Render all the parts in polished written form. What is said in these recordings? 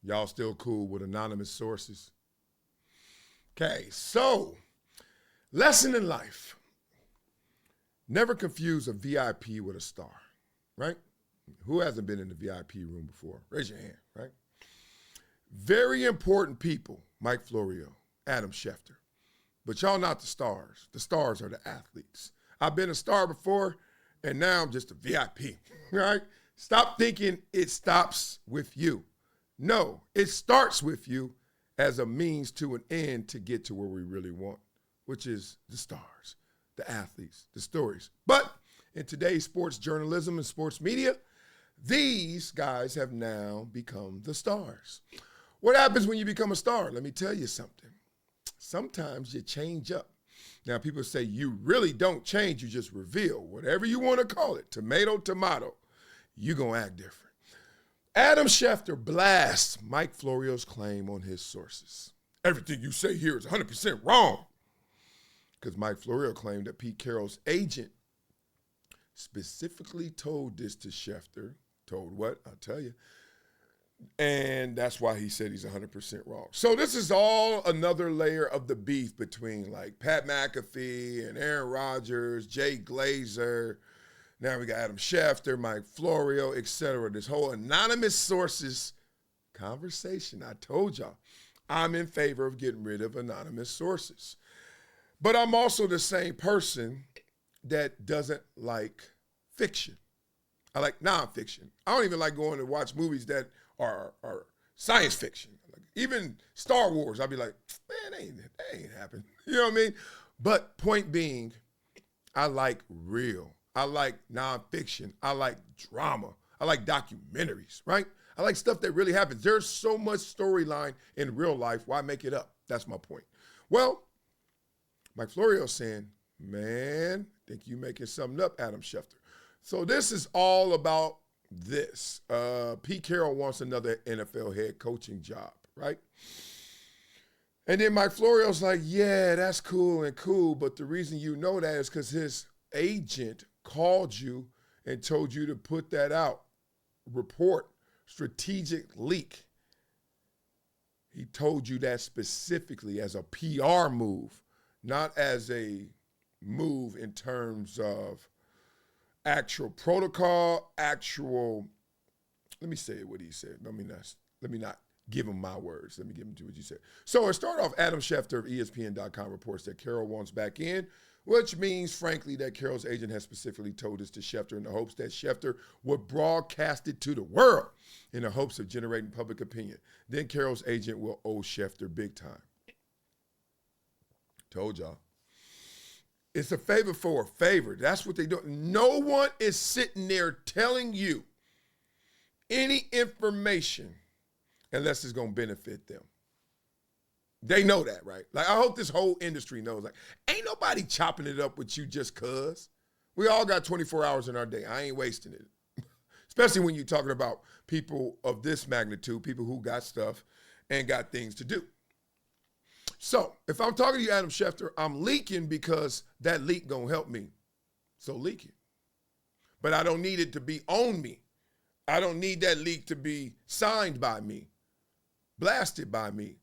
Y'all still cool with anonymous sources? Okay, so lesson in life. Never confuse a VIP with a star, right? Who hasn't been in the VIP room before? Raise your hand, right? Very important people, Mike Florio, Adam Schefter. But y'all not the stars. The stars are the athletes. I've been a star before, and now I'm just a VIP, right? Stop thinking it stops with you. No, it starts with you as a means to an end to get to where we really want, which is the stars, the athletes, the stories. But in today's sports journalism and sports media, these guys have now become the stars. What happens when you become a star? Let me tell you something. Sometimes you change up. Now, people say you really don't change, you just reveal. Whatever you want to call it, tomato, you're going to act different. Adam Schefter blasts Mike Florio's claim on his sources. Everything you say here is 100% wrong. Because Mike Florio claimed that Pete Carroll's agent specifically told this to Schefter. Told what? I'll tell you. And that's why he said he's 100% wrong. So this is all another layer of the beef between like Pat McAfee and Aaron Rodgers, Jay Glazer. Now we got Adam Schefter, Mike Florio, etc. This whole anonymous sources conversation. I told y'all, I'm in favor of getting rid of anonymous sources. But I'm also the same person that doesn't like fiction. I like nonfiction. I don't even like going to watch movies that are science fiction. Like even Star Wars, I'll be like, man, that ain't happened. You know what I mean? But point being, I like real. I like nonfiction. I like drama. I like documentaries, right? I like stuff that really happens. There's so much storyline in real life. Why make it up? That's my point. Well, Mike Florio's saying, man, think you making something up, Adam Schefter. So this is all about this. Pete Carroll wants another NFL head coaching job, right? And then Mike Florio's like, yeah, that's cool, but the reason you know that is because his agent called you and told you to put that out. Report, strategic leak. He told you that specifically as a PR move, not as a move in terms of actual protocol, let me say what he said. Let me not give him my words. Let me give him to what you said. So it started off, Adam Schefter of ESPN.com reports that Carroll wants back in, which means, frankly, that Carroll's agent has specifically told this to Schefter in the hopes that Schefter would broadcast it to the world in the hopes of generating public opinion. Then Carroll's agent will owe Schefter big time. Told y'all. It's a favor for a favor. That's what they do. No one is sitting there telling you any information unless it's going to benefit them. They know that, right? Like, I hope this whole industry knows. Like, ain't nobody chopping it up with you just cuz. We all got 24 hours in our day. I ain't wasting it. Especially when you're talking about people of this magnitude, people who got stuff and got things to do. So if I'm talking to you, Adam Schefter, I'm leaking because that leak gonna help me. So leak it. But I don't need it to be on me. I don't need that leak to be signed by me, blasted by me,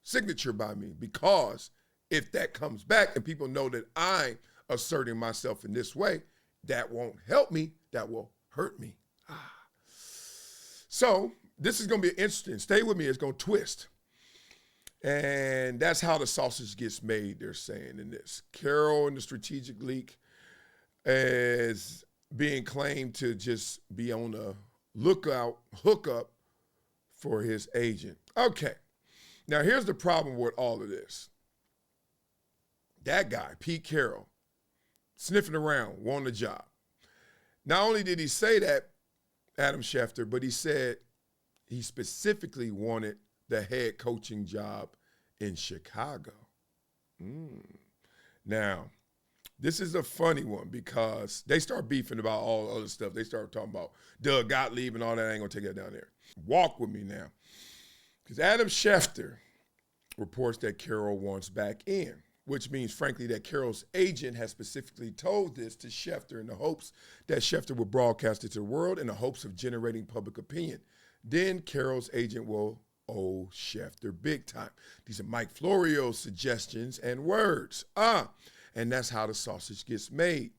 signature by me, because if that comes back and people know that I'm asserting myself in this way, that won't help me, that will hurt me. So this is gonna be interesting. Stay with me, it's gonna twist. And that's how the sausage gets made, they're saying in this. Carroll in the strategic leak is being claimed to just be on the hookup for his agent. Okay, now here's the problem with all of this. That guy, Pete Carroll, sniffing around, wanting a job. Not only did he say that, Adam Schefter, but he said he specifically wanted the head coaching job in Chicago. Now, this is a funny one because they start beefing about all other stuff. They start talking about Doug Gottlieb and all that. I ain't gonna take that down there. Walk with me now. Because Adam Schefter reports that Carroll wants back in, which means, frankly, that Carroll's agent has specifically told this to Schefter in the hopes that Schefter would broadcast it to the world in the hopes of generating public opinion. then Carroll's agent will owe Schefter big time. These are Mike Florio's suggestions and words. And that's how the sausage gets made.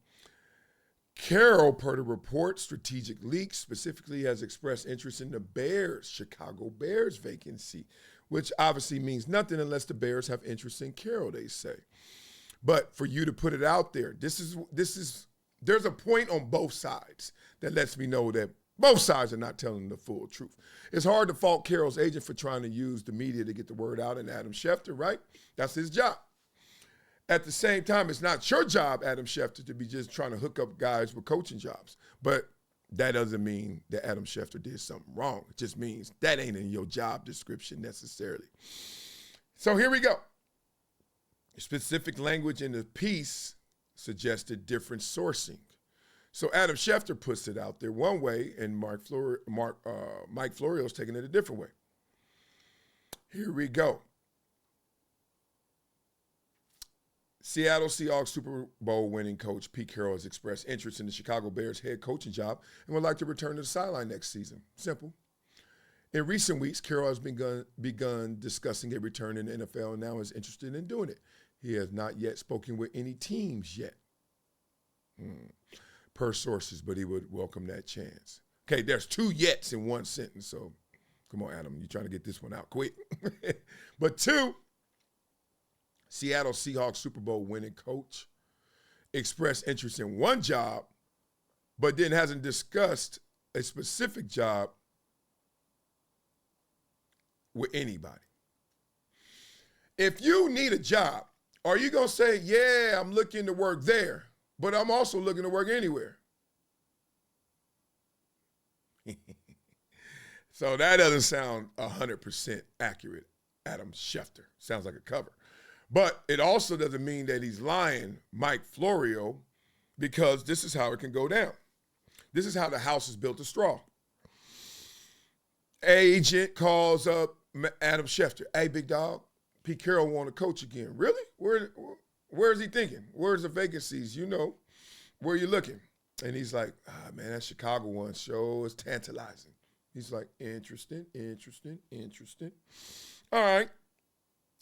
Carroll, per the report, Strategic Leaks, specifically has expressed interest in the Bears, Chicago Bears vacancy, which obviously means nothing unless the Bears have interest in Carroll, they say. But for you to put it out there, there's a point on both sides that lets me know that both sides are not telling the full truth. It's hard to fault Carroll's agent for trying to use the media to get the word out, and Adam Schefter, right? That's his job. At the same time, it's not your job, Adam Schefter, to be just trying to hook up guys with coaching jobs. But that doesn't mean that Adam Schefter did something wrong. It just means that ain't in your job description necessarily. So here we go. Specific language in the piece suggested different sourcing. So Adam Schefter puts it out there one way, and Mike Florio's taking it a different way. Here we go. Seattle Seahawks Super Bowl winning coach Pete Carroll has expressed interest in the Chicago Bears head coaching job and would like to return to the sideline next season. Simple. In recent weeks, Carroll has begun discussing a return in the NFL and now is interested in doing it. He has not yet spoken with any teams yet, per sources, but he would welcome that chance. Okay, there's two yets in one sentence, so come on, Adam, you're trying to get this one out quick. But two, Seattle Seahawks Super Bowl winning coach expressed interest in one job, but then hasn't discussed a specific job with anybody. If you need a job, are you going to say, yeah, I'm looking to work there, but I'm also looking to work anywhere? So that doesn't sound 100% accurate, Adam Schefter. Sounds like a cover. But it also doesn't mean that he's lying, Mike Florio, because this is how it can go down. This is how the house is built of straw. Agent calls up Adam Schefter. Hey, big dog, Pete Carroll want to coach again. Really? Where is he thinking? Where's the vacancies? You know, where are you looking? And he's like, man, that Chicago one show is tantalizing. He's like, interesting. All right.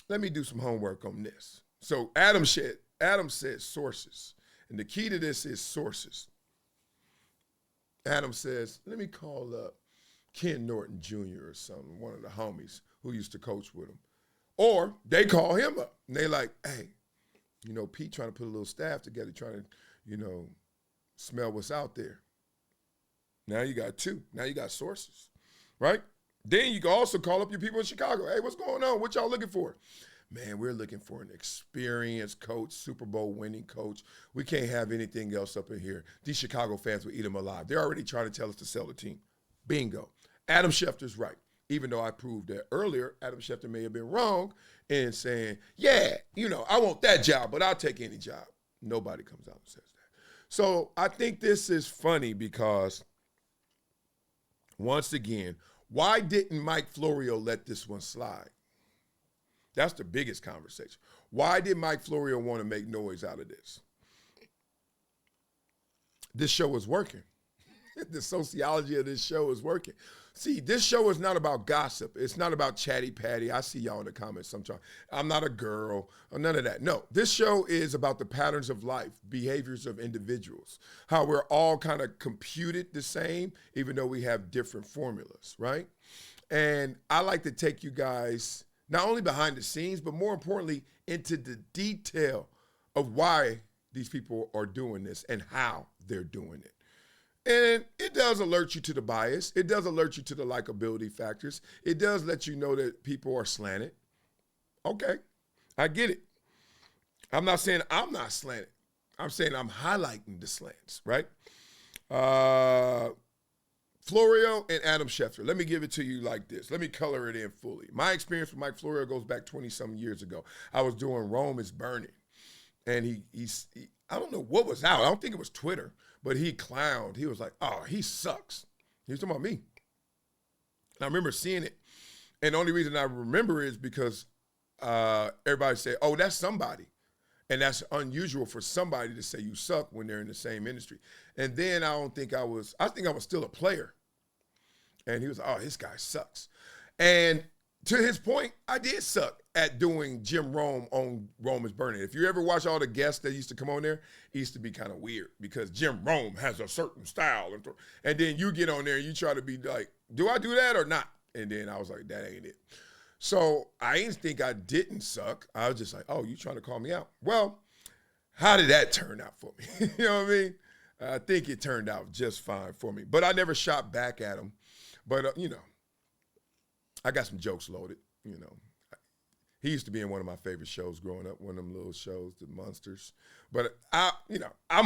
Let me do some homework on this. So Adam said sources. And the key to this is sources. Adam says, let me call up Ken Norton Jr. or something, one of the homies who used to coach with him. Or they call him up and they like, hey, you know, Pete trying to put a little staff together, trying to, you know, smell what's out there. Now you got two. Now you got sources, right? Then you can also call up your people in Chicago. Hey, what's going on? What y'all looking for? Man, we're looking for an experienced coach, Super Bowl winning coach. We can't have anything else up in here. These Chicago fans will eat them alive. They're already trying to tell us to sell the team. Bingo. Adam Schefter's right. Even though I proved that earlier, Adam Schefter may have been wrong in saying, yeah, you know, I want that job, but I'll take any job. Nobody comes out and says that. So I think this is funny because, once again, why didn't Mike Florio let this one slide? That's the biggest conversation. Why did Mike Florio want to make noise out of this? This show is working. The sociology of this show is working. See, this show is not about gossip. It's not about chatty patty. I see y'all in the comments sometimes. I'm not a girl or none of that. No, this show is about the patterns of life, behaviors of individuals, how we're all kind of computed the same, even though we have different formulas, right? And I like to take you guys not only behind the scenes, but more importantly, into the detail of why these people are doing this and how they're doing it. And it does alert you to the bias. It does alert you to the likability factors. It does let you know that people are slanted. Okay, I get it. I'm not saying I'm not slanted. I'm saying I'm highlighting the slants, right? Florio and Adam Schefter. Let me give it to you like this. Let me color it in fully. My experience with Mike Florio goes back 20-some years ago. I was doing Rome is Burning. And he I don't know what was out. I don't think it was Twitter. But he clowned. He was like, oh, he sucks. He was talking about me. And I remember seeing it. And the only reason I remember is because everybody said, oh, that's somebody. And that's unusual for somebody to say you suck when they're in the same industry. And then I think I was still a player. And he was, oh, this guy sucks. And to his point, I did suck at doing Jim Rome on Rome is Burning. If you ever watch all the guests that used to come on there, it used to be kind of weird because Jim Rome has a certain style. And then you get on there and you try to be like, do I do that or not? And then I was like, that ain't it. So I didn't think I didn't suck. I was just like, oh, you trying to call me out? Well, how did that turn out for me? You know what I mean? I think it turned out just fine for me. But I never shot back at him. But, I got some jokes loaded, He used to be in one of my favorite shows growing up, one of them little shows, The Monsters. But, I'm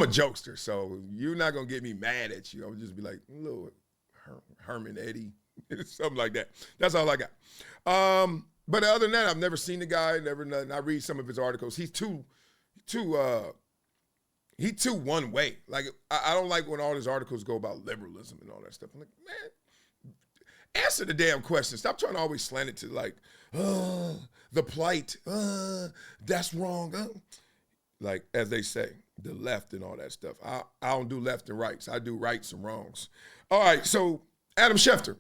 a jokester, so you're not going to get me mad at you. I'll just be like, little Herman Eddie, something like that. That's all I got. But other than that, I've never seen the guy, never nothing. I read some of his articles. He's too one way. Like, I don't like when all his articles go about liberalism and all that stuff. I'm like, man, answer the damn question. Stop trying to always slant it to like, the plight, that's wrong. Like, as they say, the left and all that stuff. I don't do left and rights. I do rights and wrongs. All right, so Adam Schefter.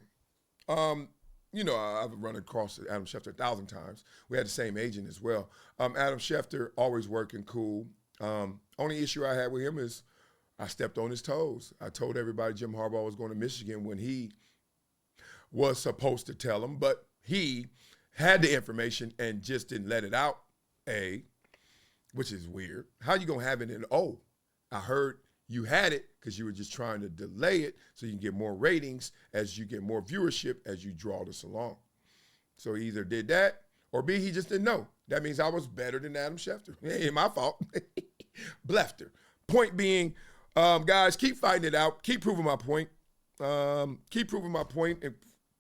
I've run across Adam Schefter 1,000 times. We had the same agent as well. Adam Schefter, always working cool. Only issue I had with him is I stepped on his toes. I told everybody Jim Harbaugh was going to Michigan when he was supposed to tell them, but he had the information and just didn't let it out, which is weird. How you going to have it in I heard you had it because you were just trying to delay it so you can get more ratings as you get more viewership as you draw this along. So he either did that or B, he just didn't know. That means I was better than Adam Schefter. It ain't my fault. Blefter. Point being, guys, keep fighting it out. Keep proving my point. Keep proving my point and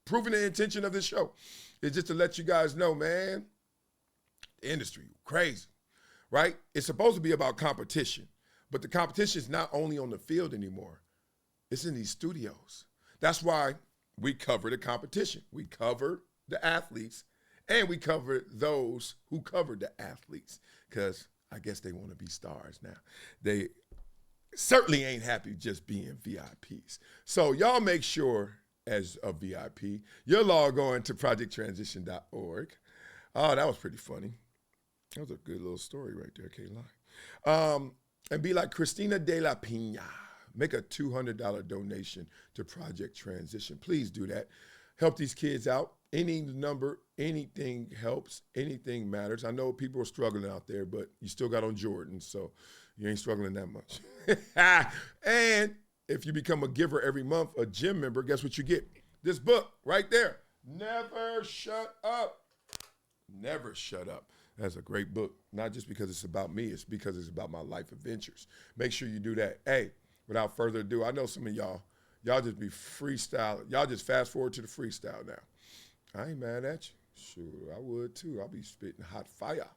proving the intention of this show. It's just to let you guys know, man, the industry, crazy, right? It's supposed to be about competition. But the competition is not only on the field anymore. It's in these studios. That's why we cover the competition. We cover the athletes, and we cover those who cover the athletes because I guess they want to be stars now. They certainly ain't happy just being VIPs. So y'all make sure, as a VIP, you'll log on to projecttransition.org. Oh, that was pretty funny. That was a good little story right there, can't lie. And be like Christina de la Pina. Make a $200 donation to Project Transition. Please do that. Help these kids out. Any number, anything helps. Anything matters. I know people are struggling out there, but you still got on Jordan, so you ain't struggling that much. And if you become a giver every month, a gym member, guess what you get? This book right there. Never Shut Up. Never Shut Up. That's a great book, not just because it's about me, it's because it's about my life adventures. Make sure you do that. Hey, without further ado, I know some of y'all just be freestyling. Y'all just fast forward to the freestyle now. I ain't mad at you. Sure, I would too. I'll be spitting hot fire.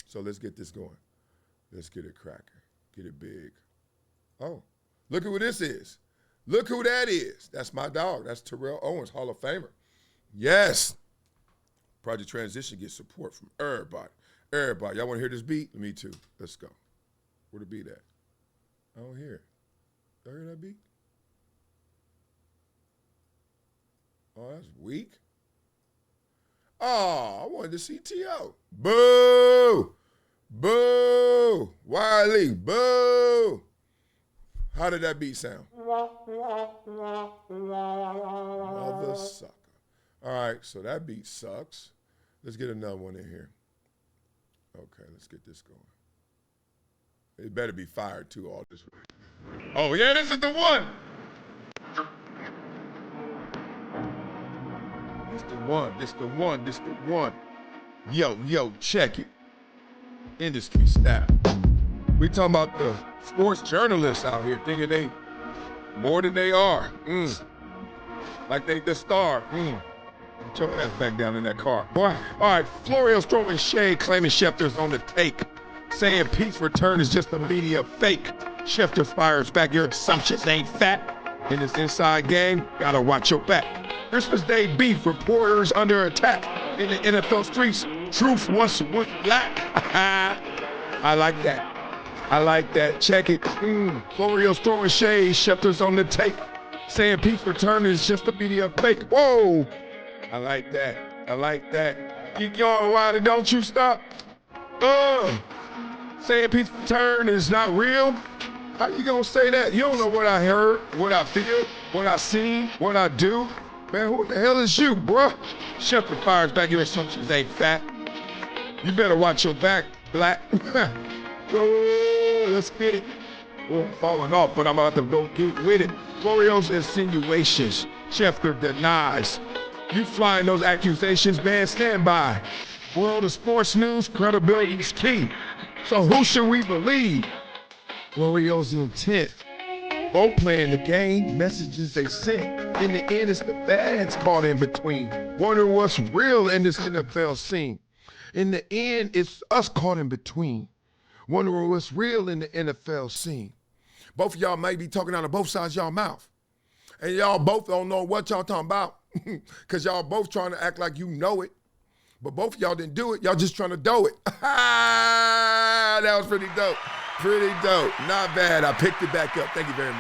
So let's get this going. Let's get it cracking. Get it big. Oh, look at who this is. Look who that is. That's my dog. That's Terrell Owens, Hall of Famer. Yes. Project Transition gets support from everybody. Everybody. Y'all want to hear this beat? Me too. Let's go. Where the beat at? I don't hear it. Y'all hear that beat? Oh, that's weak. Oh, I wanted to see T.O. Boo! Boo! Wiley, boo! How did that beat sound? Mother sucker. All right, so that beat sucks. Let's get another one in here. Okay, let's get this going. It better be fired too, all this. Oh yeah, this is the one. This the one, this the one, this the one. Yo, check it. Industry style. We talking about the sports journalists out here thinking they more than they are. Like they the star. Put your ass back down in that car. Boy. All right, Florio's throwing shade, claiming Schefter's on the take. Saying Pete's return is just a media fake. Schefter fires back, your assumptions ain't fat. In this inside game, gotta watch your back. Christmas Day beef, reporters under attack. In the NFL streets, truth once was black. I like that. I like that. Check it. Florio's throwing shade, Schefter's on the take. saying Pete's return is just a media fake. Whoa! I like that. I like that. Keep going, Wilder, don't you stop. Saying Pete's return is not real? How you gonna say that? You don't know what I heard, what I feel, what I see, what I do. Man, who the hell is you, bruh? Schefter fires back. Your assumptions ain't fat. You better watch your back, black. Oh, let's get it. We're falling off, but I'm about to go get with it. Florio's insinuations. Schefter denies. You flying those accusations, man, stand by. World of sports news, credibility is key. So who should we believe? Florio's intent. Both playing the game, messages they sent. In the end, it's the fans caught in between. Wondering what's real in this NFL scene. In the end, it's us caught in between. Wondering what's real in the NFL scene. Both of y'all may be talking out of both sides of y'all mouth. And y'all both don't know what y'all talking about. Because y'all both trying to act like you know it. But both of y'all didn't do it. Y'all just trying to do it. That was pretty dope. Pretty dope. Not bad. I picked it back up. Thank you very much.